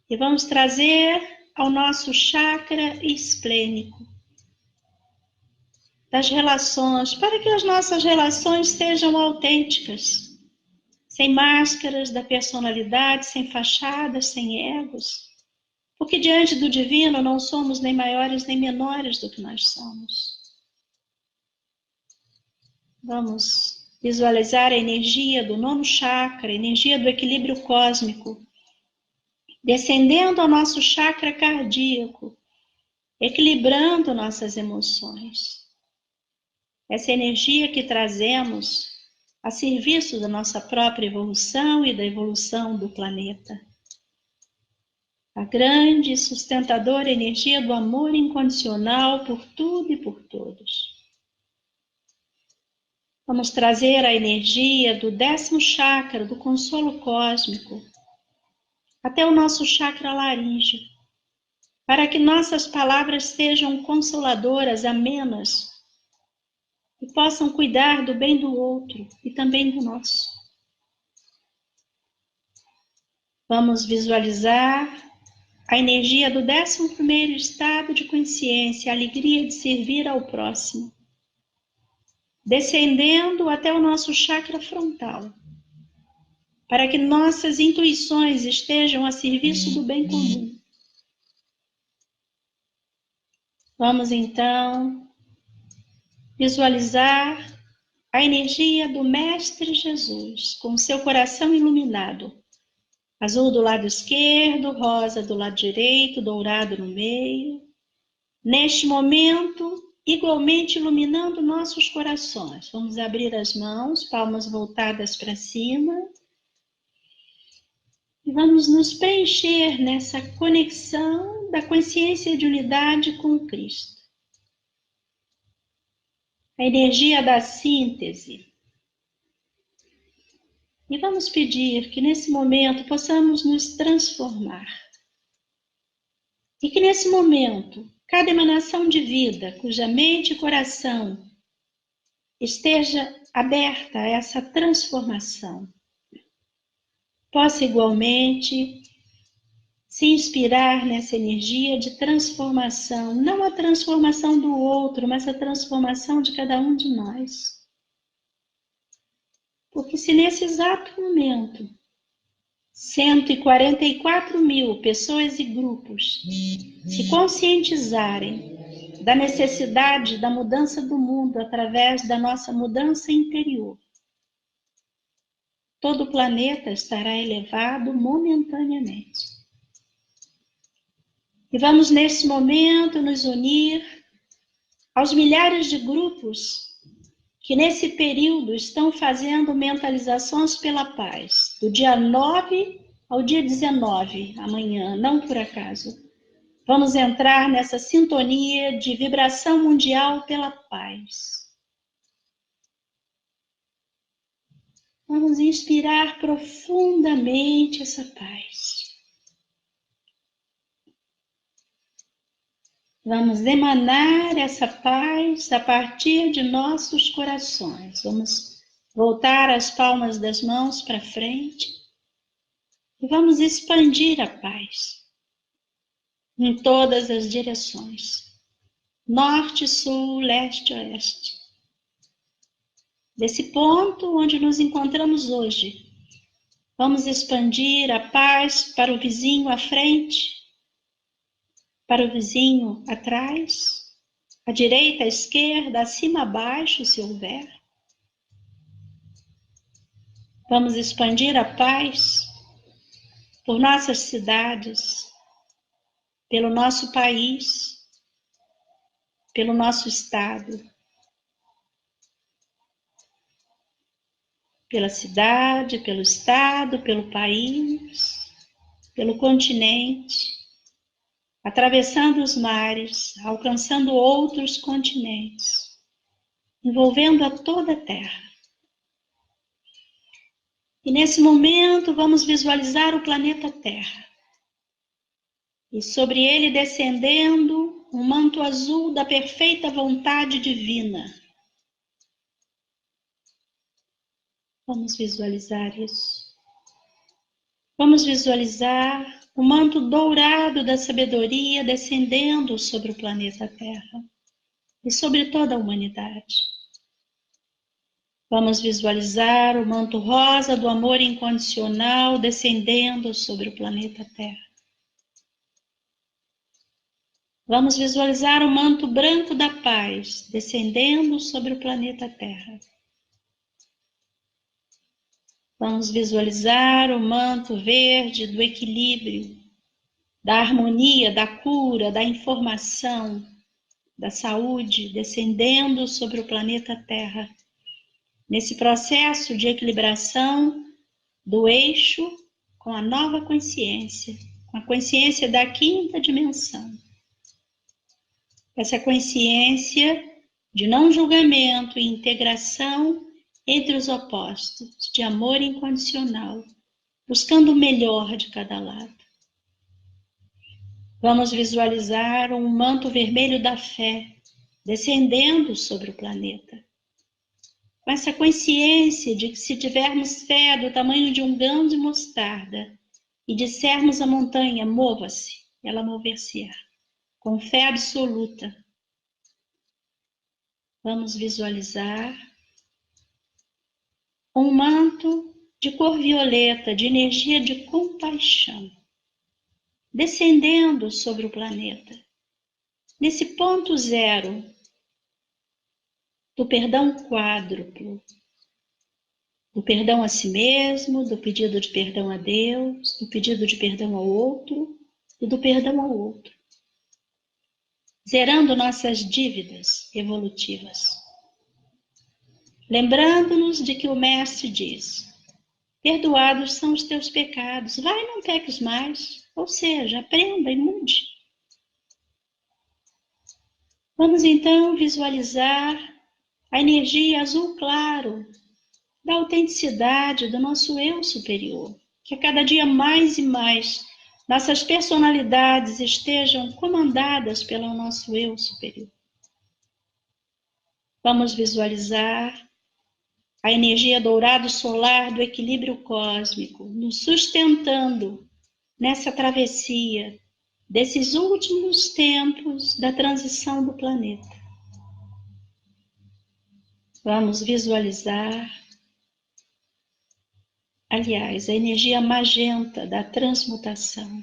e vamos trazer ao nosso chakra esplênico das relações, para que as nossas relações sejam autênticas, sem máscaras da personalidade, sem fachadas, sem egos, porque diante do divino não somos nem maiores nem menores do que nós somos. Vamos visualizar a energia do 9º chakra, a energia do equilíbrio cósmico, descendendo ao nosso chakra cardíaco, equilibrando nossas emoções. Essa energia que trazemos a serviço da nossa própria evolução e da evolução do planeta. A grande e sustentadora energia do amor incondicional por tudo e por todos. Vamos trazer a energia do 10º chakra, do consolo cósmico, até o nosso chakra laríngeo, para que nossas palavras sejam consoladoras, amenas, e possam cuidar do bem do outro e também do nosso. Vamos visualizar a energia do 11º estado de consciência, a alegria de servir ao próximo, descendendo até o nosso chakra frontal, para que nossas intuições estejam a serviço do bem comum. Vamos então visualizar a energia do Mestre Jesus, com seu coração iluminado, azul do lado esquerdo, rosa do lado direito, dourado no meio. Neste momento, igualmente iluminando nossos corações. Vamos abrir as mãos, palmas voltadas para cima. E vamos nos preencher nessa conexão da consciência de unidade com Cristo. A energia da síntese. E vamos pedir que nesse momento possamos nos transformar. E que nesse momento, cada emanação de vida, cuja mente e coração esteja aberta a essa transformação, possa igualmente se inspirar nessa energia de transformação, não a transformação do outro, mas a transformação de cada um de nós. Porque se nesse exato momento 144.000 pessoas e grupos se conscientizarem da necessidade da mudança do mundo através da nossa mudança interior, todo o planeta estará elevado momentaneamente. E vamos nesse momento nos unir aos milhares de grupos que nesse período estão fazendo mentalizações pela paz, do dia 9 ao dia 19, amanhã, não por acaso. Vamos entrar nessa sintonia de vibração mundial pela paz. Vamos inspirar profundamente essa paz. Vamos emanar essa paz a partir de nossos corações. Vamos voltar as palmas das mãos para frente e vamos expandir a paz em todas as direções. Norte, sul, leste, oeste. Desse ponto onde nos encontramos hoje, vamos expandir a paz para o vizinho à frente, para o vizinho atrás, à direita, à esquerda, acima, abaixo, se houver. Vamos expandir a paz por nossas cidades, pelo nosso país, pelo nosso estado, pela cidade, pelo estado, pelo país, pelo continente, atravessando os mares, alcançando outros continentes, envolvendo a toda a Terra. E nesse momento vamos visualizar o planeta Terra. E sobre ele descendendo um manto azul da perfeita vontade divina. Vamos visualizar isso. Vamos visualizar o manto dourado da sabedoria descendendo sobre o planeta Terra e sobre toda a humanidade. Vamos visualizar o manto rosa do amor incondicional descendendo sobre o planeta Terra. Vamos visualizar o manto branco da paz descendendo sobre o planeta Terra. Vamos visualizar o manto verde do equilíbrio, da harmonia, da cura, da informação, da saúde, descendendo sobre o planeta Terra, nesse processo de equilibração do eixo com a nova consciência, com a consciência da 5ª dimensão. Essa consciência de não julgamento e integração entre os opostos, de amor incondicional, buscando o melhor de cada lado. Vamos visualizar um manto vermelho da fé descendendo sobre o planeta. Com essa consciência de que se tivermos fé do tamanho de um grão de mostarda e dissermos à montanha, mova-se, ela mover-se-á. Com fé absoluta, vamos visualizar um manto de cor violeta, de energia de compaixão, descendendo sobre o planeta. Nesse ponto zero do perdão quádruplo, do perdão a si mesmo, do pedido de perdão a Deus, do pedido de perdão ao outro e do perdão ao outro, zerando nossas dívidas evolutivas. Lembrando-nos de que o Mestre diz: perdoados são os teus pecados, vai, não peques mais, ou seja, aprenda e mude. Vamos então visualizar a energia azul claro da autenticidade do nosso eu superior, que a cada dia mais e mais nossas personalidades estejam comandadas pelo nosso eu superior. Vamos visualizar a energia dourado solar do equilíbrio cósmico, nos sustentando nessa travessia desses últimos tempos da transição do planeta. Vamos visualizar, aliás, a energia magenta da transmutação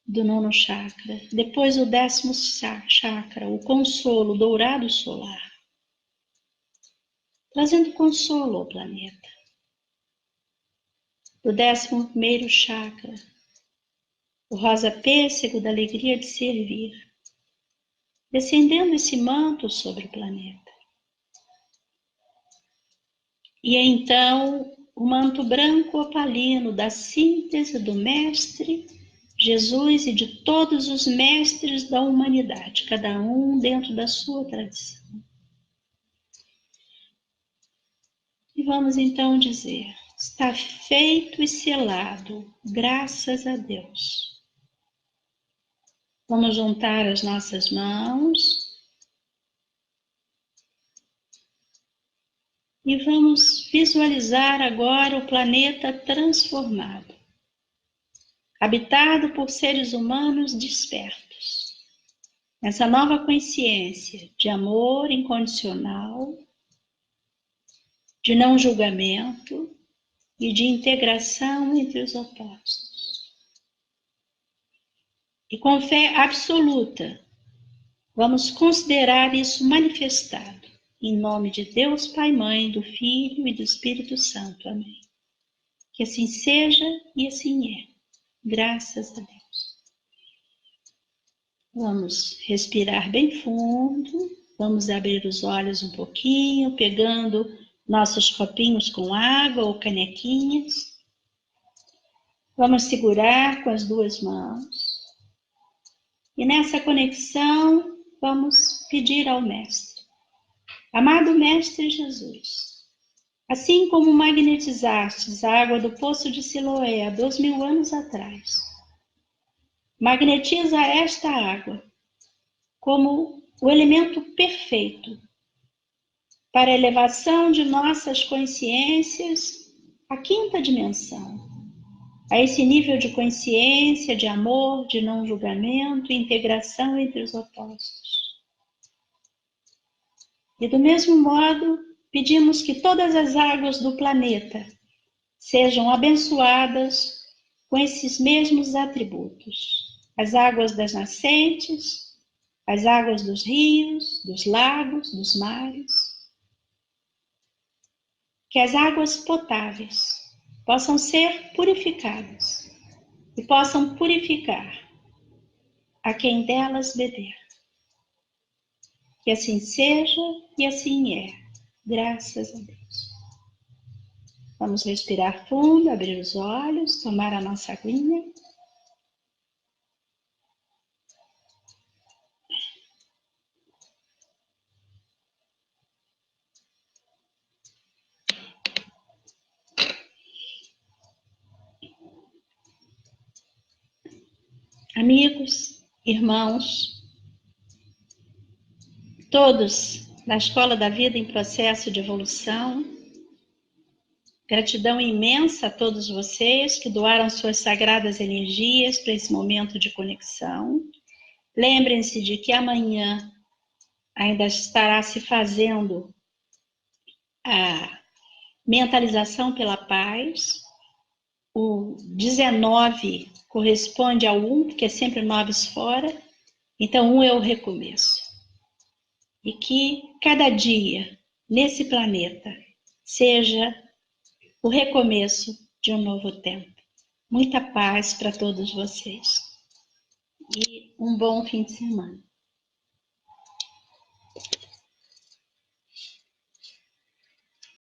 do 9º chakra, depois o 10º chakra, o consolo dourado solar, trazendo consolo ao planeta. Do 11º chakra, o rosa pêssego da alegria de servir, descendendo esse manto sobre o planeta. E então o manto branco opalino da síntese do Mestre Jesus e de todos os mestres da humanidade, cada um dentro da sua tradição. E vamos então dizer: está feito e selado, graças a Deus. Vamos juntar as nossas mãos e vamos visualizar agora o planeta transformado, habitado por seres humanos despertos, nessa nova consciência de amor incondicional, de não julgamento e de integração entre os opostos. E com fé absoluta, vamos considerar isso manifestado, em nome de Deus Pai, Mãe, do Filho e do Espírito Santo. Amém. Que assim seja e assim é. Graças a Deus. Vamos respirar bem fundo, vamos abrir os olhos um pouquinho, pegando nossos copinhos com água ou canequinhas. Vamos segurar com as duas mãos. E nessa conexão, vamos pedir ao Mestre: amado Mestre Jesus, assim como magnetizastes a água do poço de Siloé há 2000 anos atrás, magnetiza esta água como o elemento perfeito para a elevação de nossas consciências à 5ª dimensão, a esse nível de consciência, de amor, de não julgamento e integração entre os opostos. E do mesmo modo, pedimos que todas as águas do planeta sejam abençoadas com esses mesmos atributos. As águas das nascentes, as águas dos rios, dos lagos, dos mares. Que as águas potáveis possam ser purificadas e possam purificar a quem delas beber. Que assim seja e assim é, graças a Deus. Vamos respirar fundo, abrir os olhos, tomar a nossa aguinha. amigos, irmãos, todos da Escola da Vida em processo de evolução. Gratidão imensa a todos vocês que doaram suas sagradas energias para esse momento de conexão. Lembrem-se de que amanhã ainda estará se fazendo a mentalização pela paz. O 19 corresponde ao 1, porque é sempre 9 fora. Então, 1 é o recomeço. E que cada dia nesse planeta seja o recomeço de um novo tempo. Muita paz para todos vocês. E um bom fim de semana.